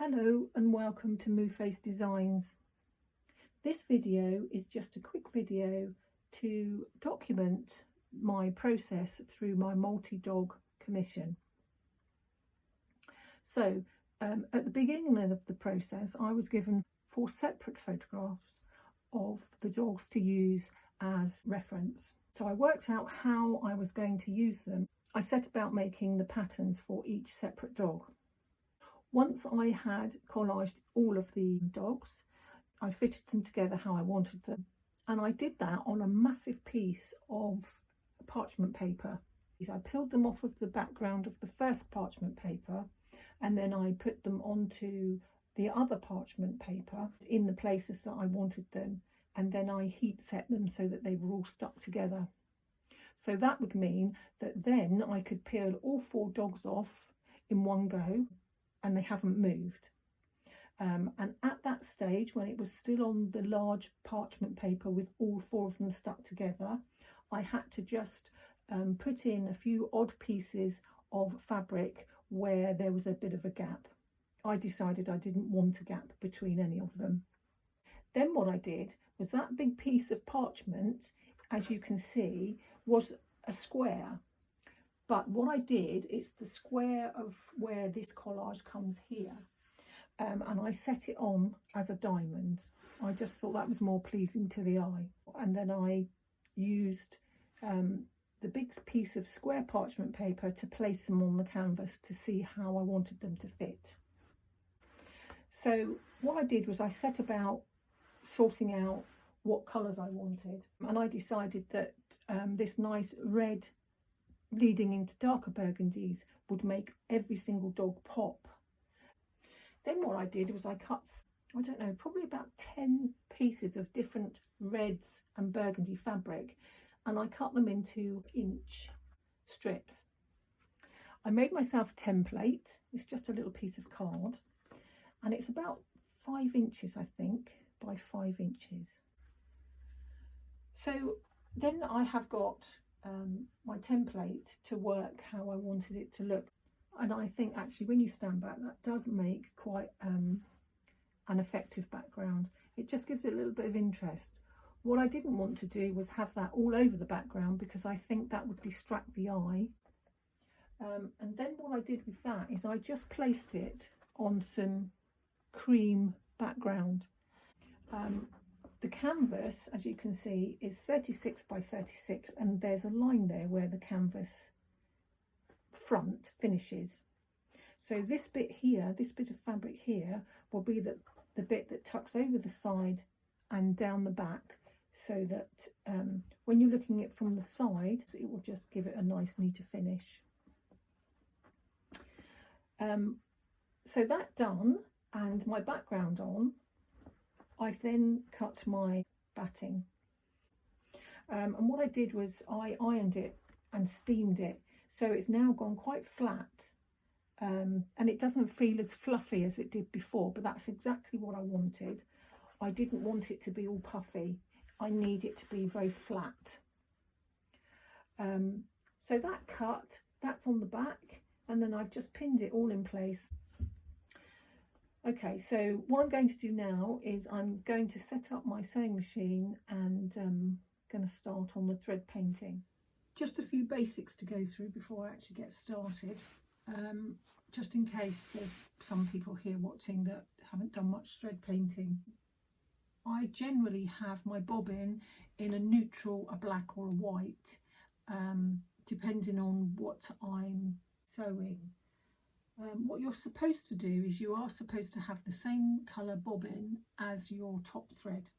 Hello and welcome to Moonface Designs. This video is just a quick video to document my process through my multi-dog commission. So at the beginning of the process I was given 4 separate photographs of the dogs to use as reference. So I worked out how I was going to use them. I set about making the patterns for each separate dog. Once I had collaged all of the dogs, I fitted them together how I wanted them. And I did that on a massive piece of parchment paper. I peeled them off of the background of the first parchment paper, and then I put them onto the other parchment paper in the places that I wanted them. And then I heat set them so that they were all stuck together. So that would mean that then I could peel all 4 dogs off in one go, and they haven't moved. And at that stage, when it was still on the large parchment paper with all 4 of them stuck together, I had to just put in a few odd pieces of fabric where there was a bit of a gap. I decided I didn't want a gap between any of them. Then what I did was that big piece of parchment, as you can see, was a square. But what I did is the square of where this collage comes here, and I set it on as a diamond. I just thought that was more pleasing to the eye. And then I used the big piece of square parchment paper to place them on the canvas to see how I wanted them to fit. So what I did was I set about sorting out what colours I wanted, and I decided that this nice red leading into darker burgundies would make every single dog pop. Then what I did was I cut, I don't know, probably about 10 pieces of different reds and burgundy fabric, and I cut them into inch strips. I made myself a template. It's just a little piece of card, and it's about 5 inches, I think, by 5 inches. So then I have got my template to work how I wanted it to look, and I think actually when you stand back that does make quite an effective background. It just gives it a little bit of interest. What I didn't want to do was have that all over the background because I think that would distract the eye, and then what I did with that is I just placed it on some cream background. The canvas, as you can see, is 36 by 36, and there's a line there where the canvas front finishes. So this bit here, this bit of fabric here, will be the bit that tucks over the side and down the back, so that when you're looking at it from the side, it will just give it a nice, neater finish. So that done, and my background on, I've then cut my batting, and what I did was I ironed it and steamed it, so it's now gone quite flat, and it doesn't feel as fluffy as it did before, but that's exactly what I wanted. I didn't want it to be all puffy. I need it to be very flat. So that cut, that's on the back, and then I've just pinned it all in place. Okay, so what I'm going to do now is I'm going to set up my sewing machine and going to start on the thread painting. Just a few basics to go through before I actually get started, just in case there's some people here watching that haven't done much thread painting. I generally have my bobbin in a neutral, a black or a white, depending on what I'm sewing. What you're supposed to do is you are supposed to have the same colour bobbin as your top thread.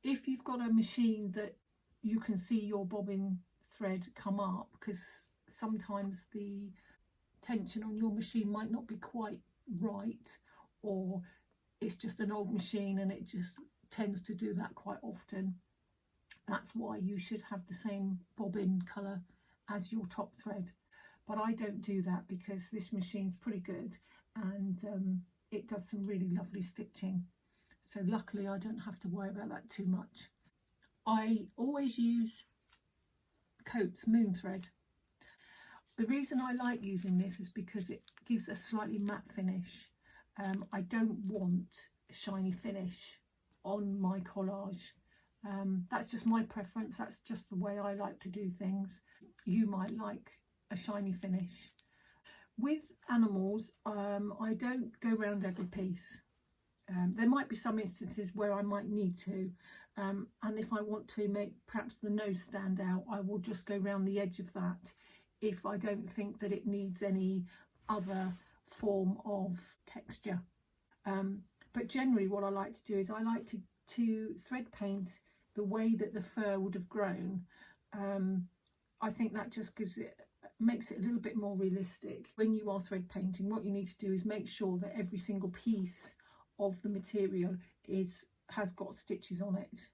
If you've got a machine that you can see your bobbin thread come up, because sometimes the tension on your machine might not be quite right, or it's just an old machine and it just tends to do that quite often, that's why you should have the same bobbin colour as your top thread. But I don't do that because this machine's pretty good, and it does some really lovely stitching. So luckily I don't have to worry about that too much. I always use Coats Moon Thread. The reason I like using this is because it gives a slightly matte finish, I don't want a shiny finish on my collage. That's just my preference. That's just the way I like to do things. You might like a shiny finish. With animals, I don't go around every piece. There might be some instances where I might need to, and if I want to make perhaps the nose stand out, I will just go around the edge of that if I don't think that it needs any other form of texture. But generally what I like to do is I like to thread paint the way that the fur would have grown. I think that just makes it a little bit more realistic. When you are thread painting, what you need to do is make sure that every single piece of the material has got stitches on it,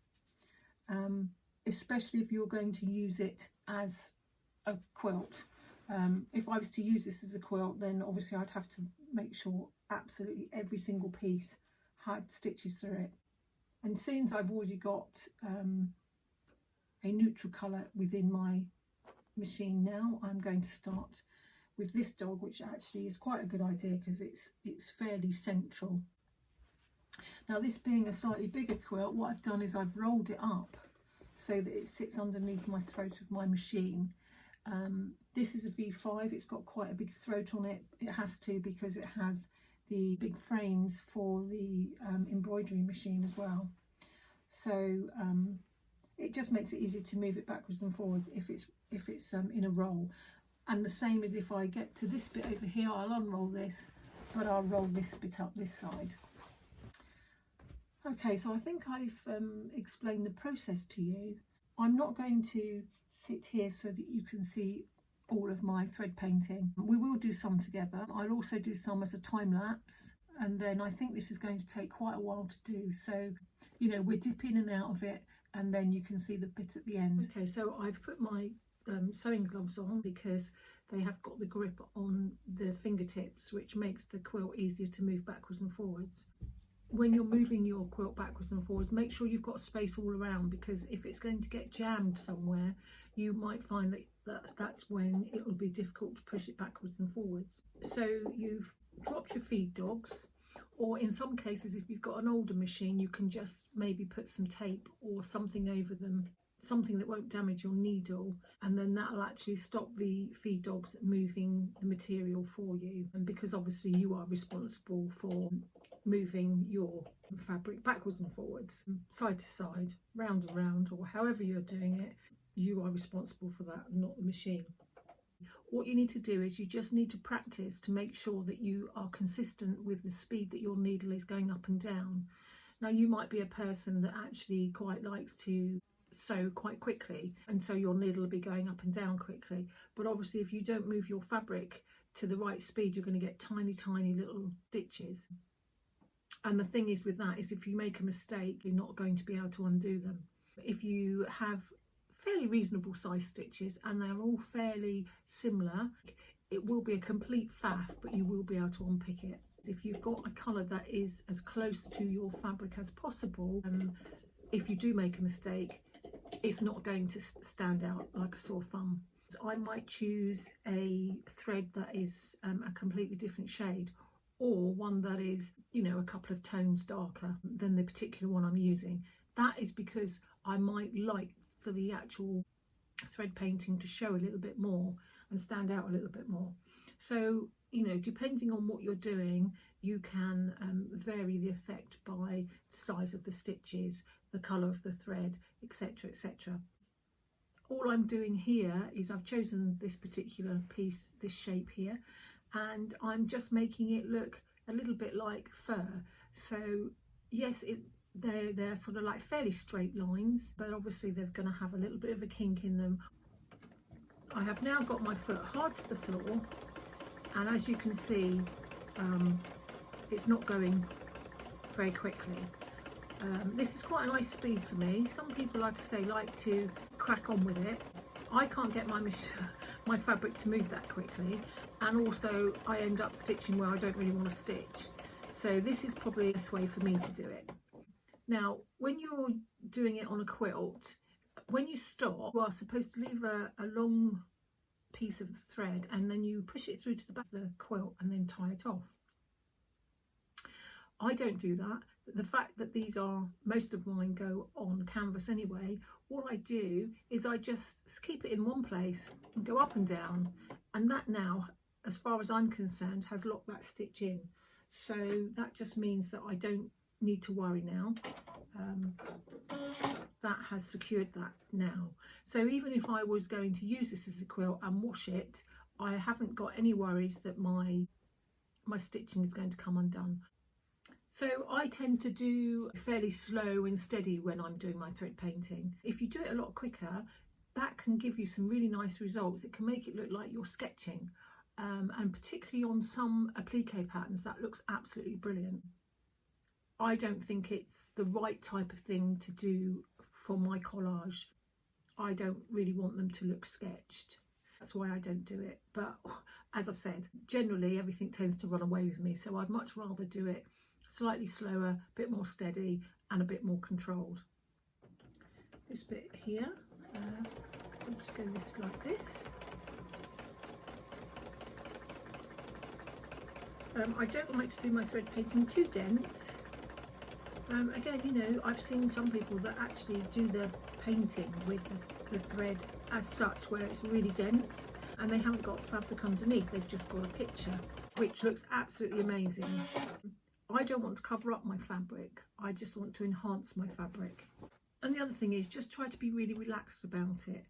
especially if you're going to use it as a quilt. If I was to use this as a quilt, then obviously I'd have to make sure absolutely every single piece had stitches through it. And since I've already got a neutral colour within my machine now, I'm going to start with this dog, which actually is quite a good idea because it's fairly central. Now, this being a slightly bigger quilt, what I've done is I've rolled it up so that it sits underneath my throat of my machine. This is a V5. It's got quite a big throat on it. It has to, because it has the big frames for the embroidery machine as well. So it just makes it easier to move it backwards and forwards if it's in a roll. And the same as if I get to this bit over here, I'll unroll this, but I'll roll this bit up this side. Okay, so I think I've explained the process to you. I'm not going to sit here so that you can see all of my thread painting. We will do some together. I'll also do some as a time lapse, and then I think this is going to take quite a while to do. So, you know, we're dip in and out of it, and then you can see the bit at the end. Okay, so I've put my sewing gloves on because they have got the grip on the fingertips, which makes the quilt easier to move backwards and forwards. When you're moving your quilt backwards and forwards, make sure you've got space all around, because if it's going to get jammed somewhere, you might find that's when it will be difficult to push it backwards and forwards. So you've dropped your feed dogs, or in some cases, if you've got an older machine, you can just maybe put some tape or something over them, something that won't damage your needle, and then that'll actually stop the feed dogs moving the material for you. And because obviously you are responsible for moving your fabric backwards and forwards, side to side, round and round, or however you're doing it, you are responsible for that, not the machine. What you need to do is you just need to practice to make sure that you are consistent with the speed that your needle is going up and down. Now, you might be a person that actually quite likes to sew quite quickly, and so your needle will be going up and down quickly, but obviously if you don't move your fabric to the right speed, you're going to get tiny little stitches. And the thing is with that is if you make a mistake, you're not going to be able to undo them. If you have fairly reasonable size stitches and they're all fairly similar, it will be a complete faff, but you will be able to unpick it. If you've got a colour that is as close to your fabric as possible, if you do make a mistake, it's not going to stand out like a sore thumb. I might choose a thread that is a completely different shade, or one that is, you know, a couple of tones darker than the particular one I'm using. That is because I might like for the actual thread painting to show a little bit more and stand out a little bit more. So, you know, depending on what you're doing, you can vary the effect by the size of the stitches, the colour of the thread, etc, etc. All I'm doing here is I've chosen this particular piece, this shape here, and I'm just making it look a little bit like fur. So yes, they're sort of like fairly straight lines, but obviously they're going to have a little bit of a kink in them. I have now got my foot hard to the floor, and as you can see, it's not going very quickly. This is quite a nice speed for me. Some people, like I say, like to crack on with it. I can't get my fabric to move that quickly, and also I end up stitching where I don't really want to stitch. So this is probably the best way for me to do it. Now, when you're doing it on a quilt, when you stop, you are supposed to leave a long piece of thread, and then you push it through to the back of the quilt and then tie it off. I don't do that. The fact that these are, most of mine go on canvas anyway, what I do is I just keep it in one place and go up and down, and that now, as far as I'm concerned, has locked that stitch in. So that just means that I don't need to worry now. That has secured that now. So even if I was going to use this as a quilt and wash it, I haven't got any worries that my stitching is going to come undone. So I tend to do fairly slow and steady when I'm doing my thread painting. If you do it a lot quicker, that can give you some really nice results. It can make it look like you're sketching, and particularly on some applique patterns, that looks absolutely brilliant. I don't think it's the right type of thing to do for my collage. I don't really want them to look sketched. That's why I don't do it. But as I've said, generally everything tends to run away with me, so I'd much rather do it slightly slower, a bit more steady and a bit more controlled. This bit here, I'll just go this like this. I don't like to do my thread painting too dense. Again, you know, I've seen some people that actually do the painting with the thread as such, where it's really dense and they haven't got fabric underneath, they've just got a picture, which looks absolutely amazing. I don't want to cover up my fabric, I just want to enhance my fabric. And the other thing is just try to be really relaxed about it.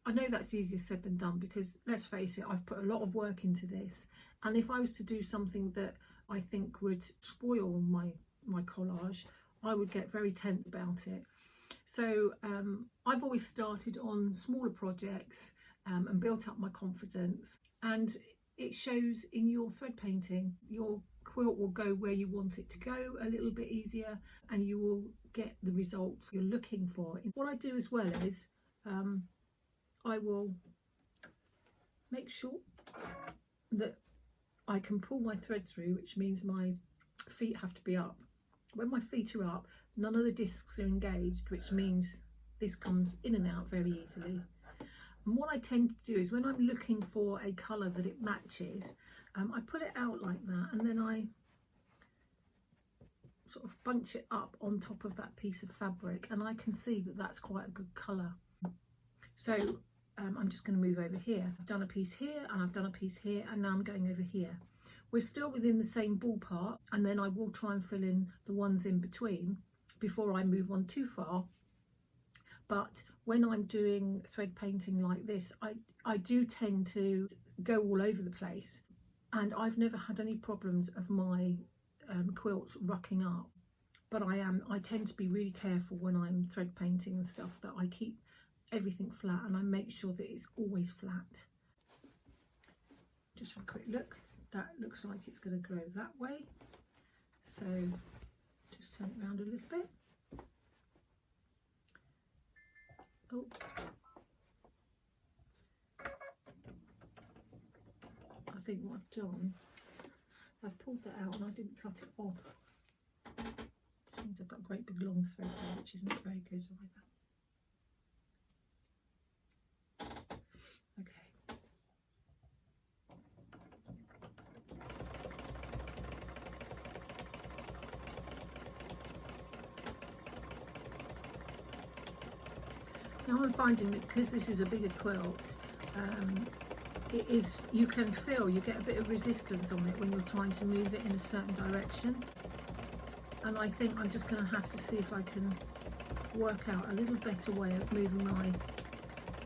I know that's easier said than done, because let's face it, I've put a lot of work into this, and if I was to do something that I think would spoil my collage, I would get very tense about it. So I've always started on smaller projects and built up my confidence, and it shows in your thread painting. Your quilt will go where you want it to go a little bit easier, and you will get the results you're looking for. What I do as well is I will make sure that I can pull my thread through, which means my feet have to be up. When my feet are up, none of the discs are engaged, which means this comes in and out very easily. And what I tend to do is when I'm looking for a colour that it matches, I pull it out like that, and then I sort of bunch it up on top of that piece of fabric, and I can see that that's quite a good colour. So I'm just going to move over here. I've done a piece here and I've done a piece here, and now I'm going over here. We're still within the same ballpark, and then I will try and fill in the ones in between before I move on too far. But when I'm doing thread painting like this, I do tend to go all over the place, and I've never had any problems of my quilts rucking up. But I tend to be really careful when I'm thread painting and stuff, that I keep everything flat and I make sure that it's always flat. Just have a quick look. That looks like it's going to grow that way, so just turn it around a little bit. Oh, I think what I've done, I've pulled that out and I didn't cut it off. Which means I've got a great big long thread there, which isn't very good either. Now I'm finding that because this is a bigger quilt, you can feel, you get a bit of resistance on it when you're trying to move it in a certain direction. And I think I'm just going to have to see if I can work out a little better way of moving my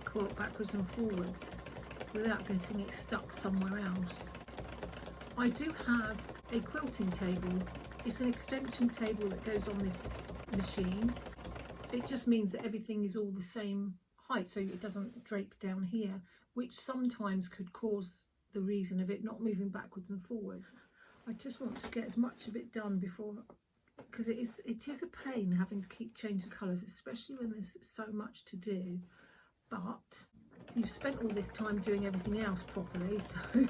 quilt backwards and forwards without getting it stuck somewhere else. I do have a quilting table. It's an extension table that goes on this machine. It just means that everything is all the same height, so it doesn't drape down here, which sometimes could cause the reason of it not moving backwards and forwards. I just want to get as much of it done before, because it is a pain having to keep changing colours, especially when there's so much to do. But you've spent all this time doing everything else properly, so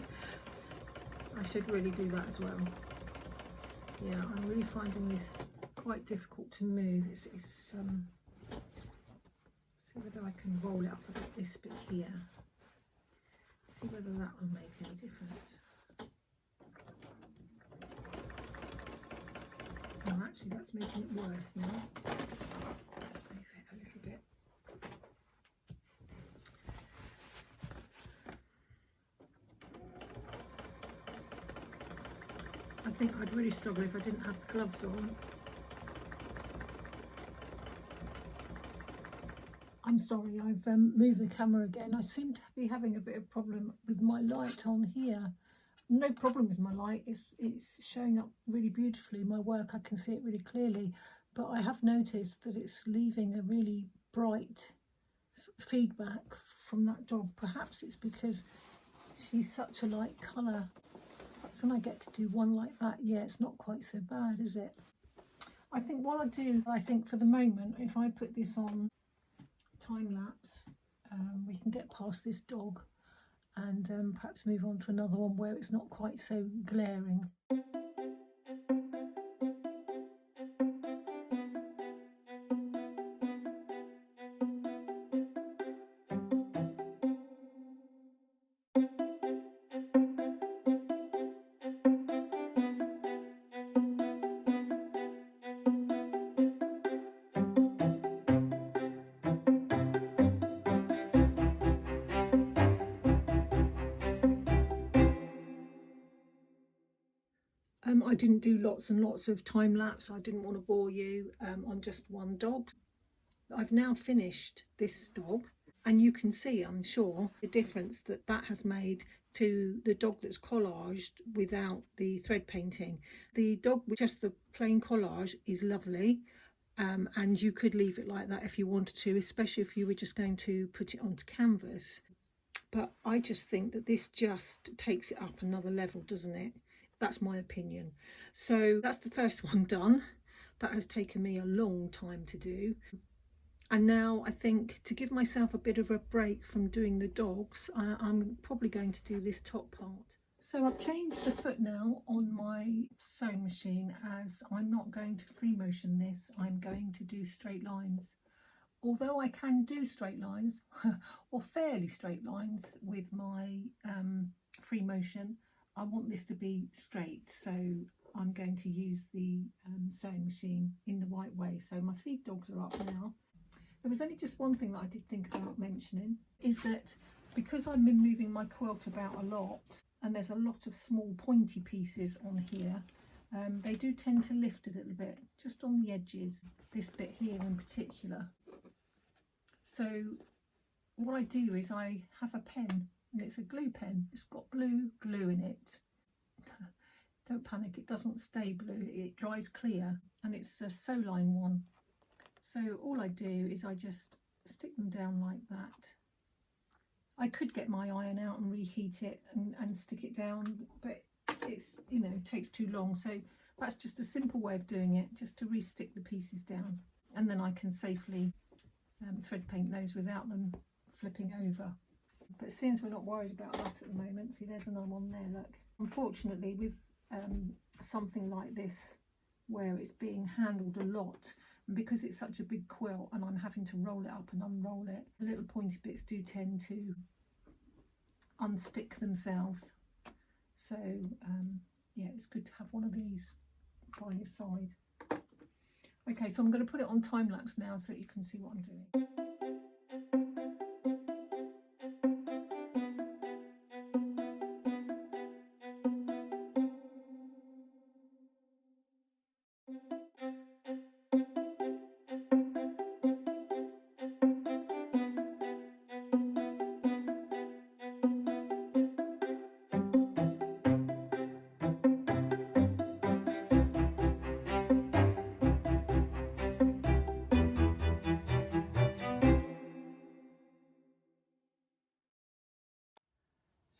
I should really do that as well. Yeah, I'm really finding this quite difficult to move. It's see whether I can roll it up a bit, this bit here. See whether that will make any difference. actually that's making it worse now. Let's move it a little bit. I think I'd really struggle if I didn't have the gloves on. I'm sorry, I've moved the camera again. I seem to be having a bit of problem with my light on here. No problem with my light, it's showing up really beautifully. My work, I can see it really clearly, but I have noticed that it's leaving a really bright feedback from that dog. Perhaps it's because she's such a light colour. Perhaps when I get to do one like that, yeah, it's not quite so bad, is it? I think what I do, I think for the moment, if I put this on time lapse, we can get past this dog and perhaps move on to another one where it's not quite so glaring. I didn't do lots and lots of time lapse. I didn't want to bore you on just one dog. I've now finished this dog, and you can see, I'm sure, the difference that that has made to the dog that's collaged without the thread painting. The dog with just the plain collage is lovely, and you could leave it like that if you wanted to, especially if you were just going to put it onto canvas. But I just think that this just takes it up another level, doesn't it? That's my opinion. So that's the first one done. That has taken me a long time to do. And now I think, to give myself a bit of a break from doing the dogs, I'm probably going to do this top part. So I've changed the foot now on my sewing machine, as I'm not going to free motion this, I'm going to do straight lines. Although I can do straight lines, or fairly straight lines with my free motion, I want this to be straight, so I'm going to use the sewing machine in the right way. So my feed dogs are up now. There was only just one thing that I did think about mentioning, is that because I've been moving my quilt about a lot, and there's a lot of small pointy pieces on here, they do tend to lift a little bit, just on the edges, this bit here in particular. So what I do is I have a pen, and it's a glue pen. It's got blue glue in it. Don't panic, it doesn't stay blue, it dries clear, and it's a sew line one. So all I do is I just stick them down like that. I could get my iron out and reheat it and stick it down, but it's, you know, takes too long. So that's just a simple way of doing it, just to re-stick the pieces down, and then I can safely thread paint those without them flipping over. But since we're not worried about that at the moment, see, there's another one there, look. Unfortunately, with something like this, where it's being handled a lot, and because it's such a big quilt and I'm having to roll it up and unroll it, the little pointy bits do tend to unstick themselves. So yeah, it's good to have one of these by your side. Okay, so I'm going to put it on time lapse now so that you can see what I'm doing.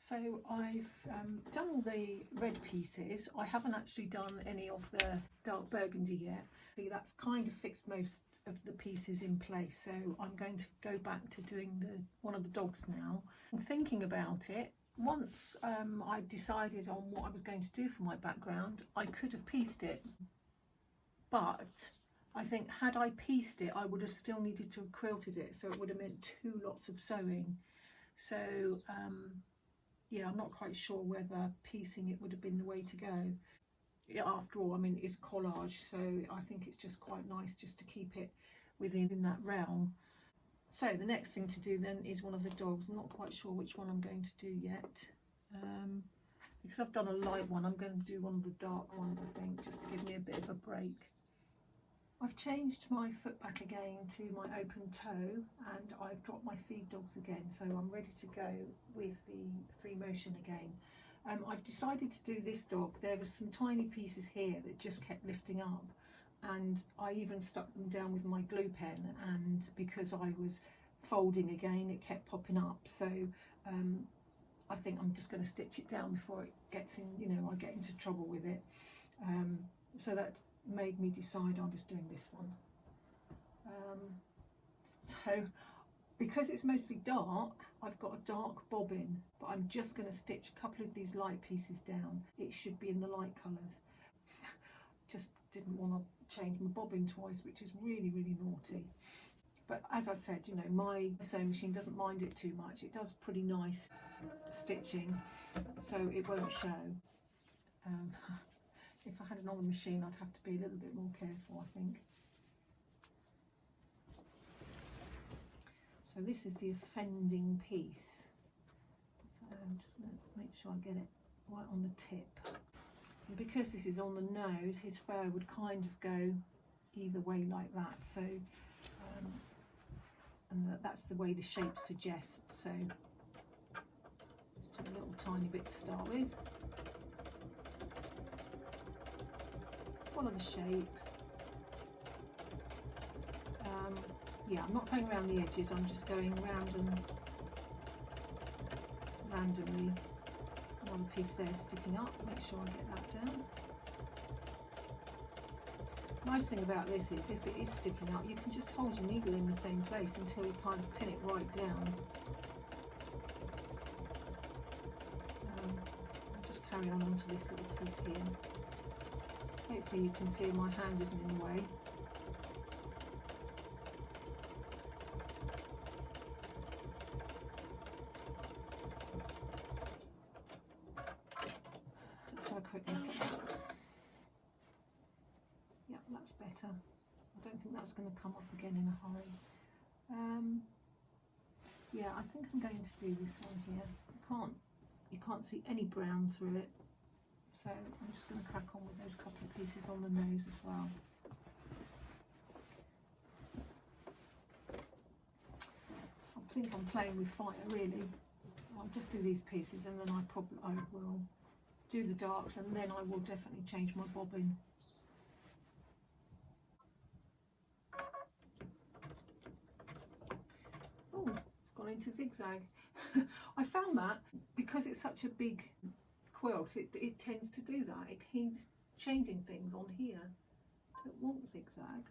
So I've done all the red pieces. I haven't actually done any of the dark burgundy yet. That's kind of fixed most of the pieces in place. So I'm going to go back to doing one of the dogs now. I'm thinking about it. Once I decided on what I was going to do for my background, I could have pieced it. But I think had I pieced it, I would have still needed to have quilted it. So it would have meant 2 lots of sewing. So yeah, I'm not quite sure whether piecing it would have been the way to go. after all, I mean, it's collage, so I think it's just quite nice just to keep it within that realm. So the next thing to do then is one of the dogs. I'm not quite sure which one I'm going to do yet. Because I've done a light one, I'm going to do one of the dark ones, I think, just to give me a bit of a break. I've changed my foot back again to my open toe, and I've dropped my feed dogs again, so I'm ready to go with the free motion again. I've decided to do this dog. There were some tiny pieces here that just kept lifting up, and I even stuck them down with my glue pen, and because I was folding again, it kept popping up. So I think I'm just going to stitch it down before it gets in, you know, I get into trouble with it. So that made me decide I was doing this one. So because it's mostly dark, I've got a dark bobbin, but I'm just going to stitch a couple of these light pieces down. It should be in the light colours. Just didn't want to change my bobbin twice, which is really, really naughty. But as I said, you know, my sewing machine doesn't mind it too much. It does pretty nice stitching, so it won't show. If I had another machine, I'd have to be a little bit more careful, I think. So this is the offending piece. So I'm just going to make sure I get it right on the tip. And because this is on the nose, his fur would kind of go either way like that. So, and that's the way the shape suggests. So just do a little tiny bit to start with. Follow the shape. Yeah, I'm not going around the edges, I'm just going round and randomly. One piece there sticking up, make sure I get that down. Nice thing about this is if it is sticking up, you can just hold your needle in the same place until you kind of pin it right down. I'll just carry on onto this little piece here. Hopefully you can see my hand isn't in the way. Let's have a quick look at that. Yeah, that's better. I don't think that's going to come up again in a hurry. Yeah, I think I'm going to do this one here. You can't see any brown through it. So I'm just going to crack on with those couple of pieces on the nose as well. I think I'm playing with fire really. I'll just do these pieces and then I will do the darks, and then I will definitely change my bobbin. Oh, it's gone into zigzag. I found that because it's such a big quilt, it tends to do that. It keeps changing things on here. I don't want zigzag.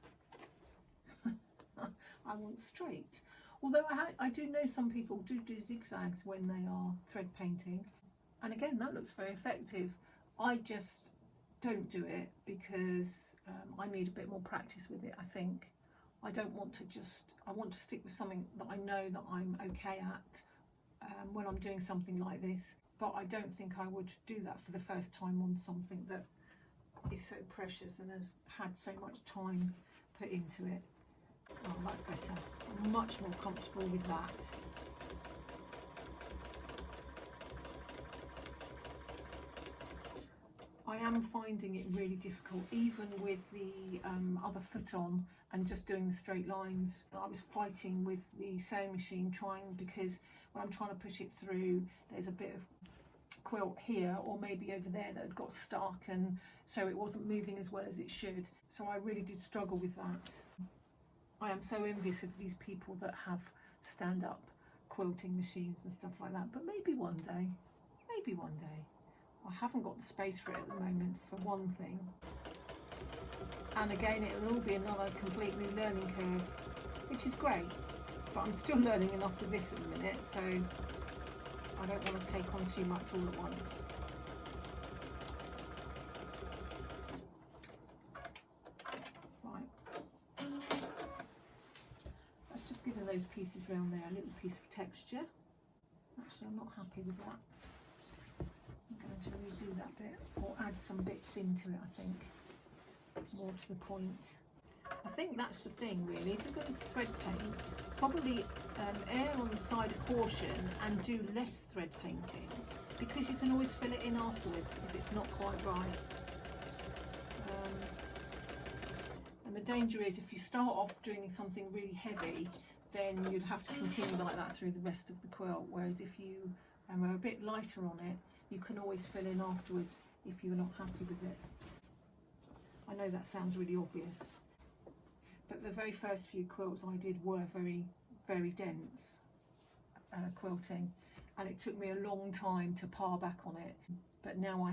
I want straight. Although I do know some people do zigzags when they are thread painting, and again that looks very effective. I just don't do it because I need a bit more practice with it, I think. I don't want to I want to stick with something that I know that I'm okay at when I'm doing something like this. But I don't think I would do that for the first time on something that is so precious and has had so much time put into it. Oh, that's better. I'm much more comfortable with that. I am finding it really difficult, even with the other foot on and just doing the straight lines. I was fighting with the sewing machine because when I'm trying to push it through, there's a bit of quilt here or maybe over there that had got stuck, and so it wasn't moving as well as it should. So I really did struggle with that. I am so envious of these people that have stand-up quilting machines and stuff like that, but maybe one day. I haven't got the space for it at the moment, for one thing, and again it will all be another complete new learning curve, which is great, but I'm still learning enough with this at the minute, so I don't want to take on too much all at once. Right, let's just give those pieces around there a little piece of texture. Actually, I'm not happy with that. I'm going going to redo that bit or add some bits into it, I think, more to the point. I think that's the thing really, if you're going to thread paint, probably err on the side of caution and do less thread painting, because you can always fill it in afterwards if it's not quite right. And the danger is if you start off doing something really heavy, then you'd have to continue like that through the rest of the quilt, whereas if you are a bit lighter on it, you can always fill in afterwards if you're not happy with it. I know that sounds really obvious, but the very first few quilts I did were very, very dense quilting, and it took me a long time to par back on it, but now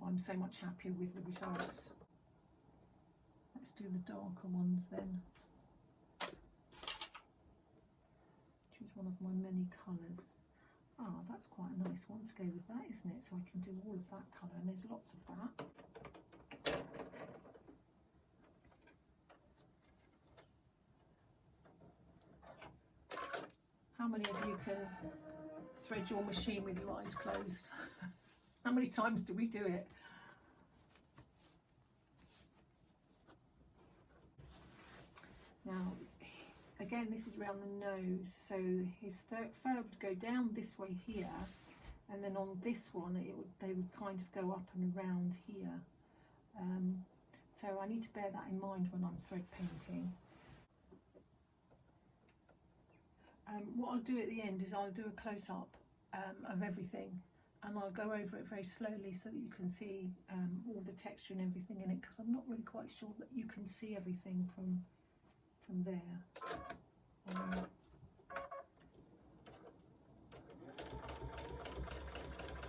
I'm so much happier with the results. Let's do the darker ones then. Choose one of my many colours. Ah, that's quite a nice one to go with that, isn't it? So I can do all of that colour, and there's lots of that. How many of you can thread your machine with your eyes closed? How many times do we do it? Now, again, this is around the nose, so his fur would go down this way here, and then on this one they would kind of go up and around here. So I need to bear that in mind when I'm thread painting. What I'll do at the end is I'll do a close-up of everything, and I'll go over it very slowly so that you can see all the texture and everything in it, because I'm not really quite sure that you can see everything from there.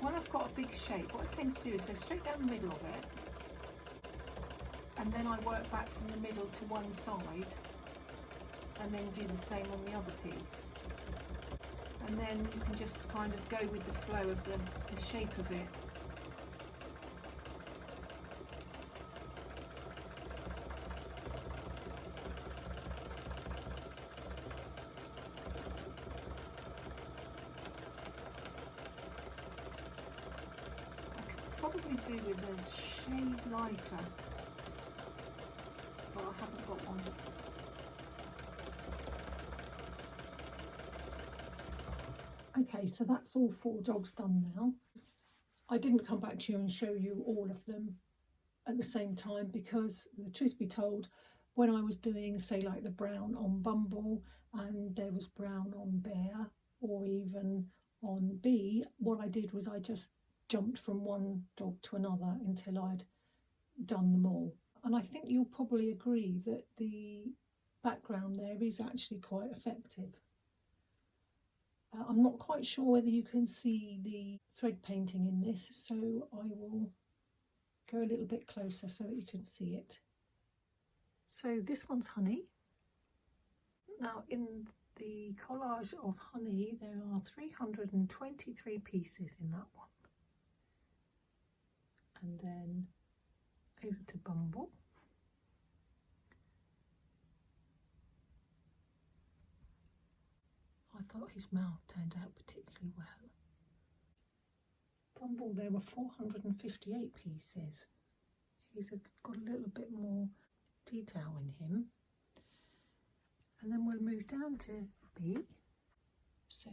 When I've got a big shape, what I tend to do is go straight down the middle of it, and then I work back from the middle to one side, and then do the same on the other piece. And then you can just kind of go with the flow of the shape of it. Probably do with a shade lighter, but I haven't got one. Okay, so that's all 4 dogs done now. I didn't come back to you and show you all of them at the same time, because the truth be told, when I was doing, say, like the brown on Bumble, and there was brown on Bear, or even on Bee, what I did was I just jumped from one dog to another until I'd done them all. And I think you'll probably agree that the background there is actually quite effective. I'm not quite sure whether you can see the thread painting in this, so I will go a little bit closer so that you can see it. So this one's Honey. Now in the collage of Honey there are 323 pieces in that one. And then over to Bumble. I thought his mouth turned out particularly well. Bumble, there were 458 pieces. He's got a little bit more detail in him. And then we'll move down to Bee. So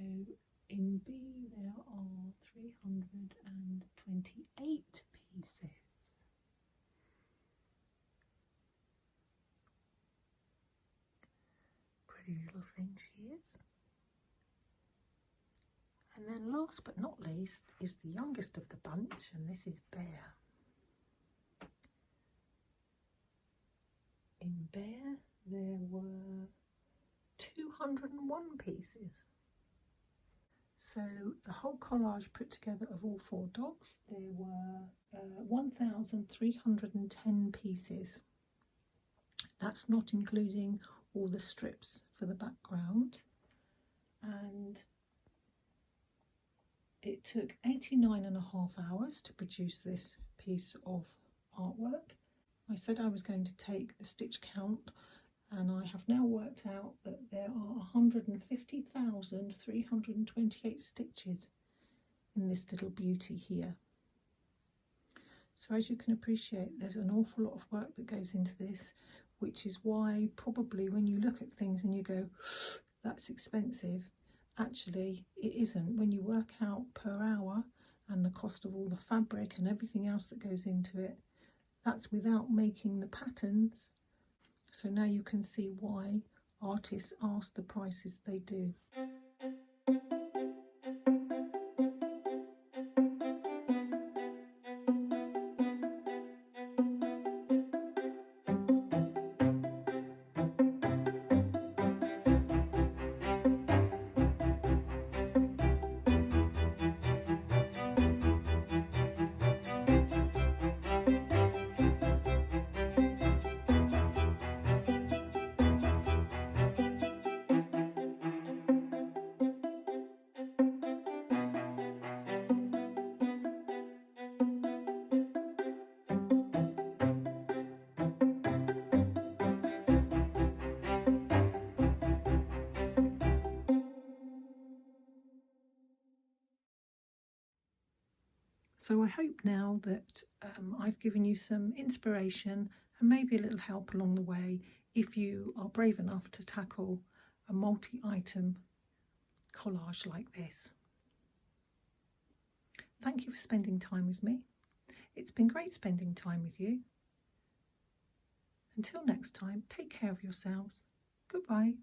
in Bee there are 328 pieces. Pretty little thing she is. And then last but not least is the youngest of the bunch, and this is Bear. In Bear there were 201 pieces. So the whole collage put together of all 4 dogs, there were 1,310 pieces. That's not including all the strips for the background. And it took 89.5 hours to produce this piece of artwork. I said I was going to take the stitch count, and I have now worked out that there are 150,328 stitches in this little beauty here. So as you can appreciate, there's an awful lot of work that goes into this, which is why probably when you look at things and you go, that's expensive, actually it isn't. When you work out per hour and the cost of all the fabric and everything else that goes into it, that's without making the patterns. So now you can see why artists ask the prices they do. So I hope now that I've given you some inspiration and maybe a little help along the way if you are brave enough to tackle a multi-item collage like this. Thank you for spending time with me. It's been great spending time with you. Until next time, take care of yourselves. Goodbye.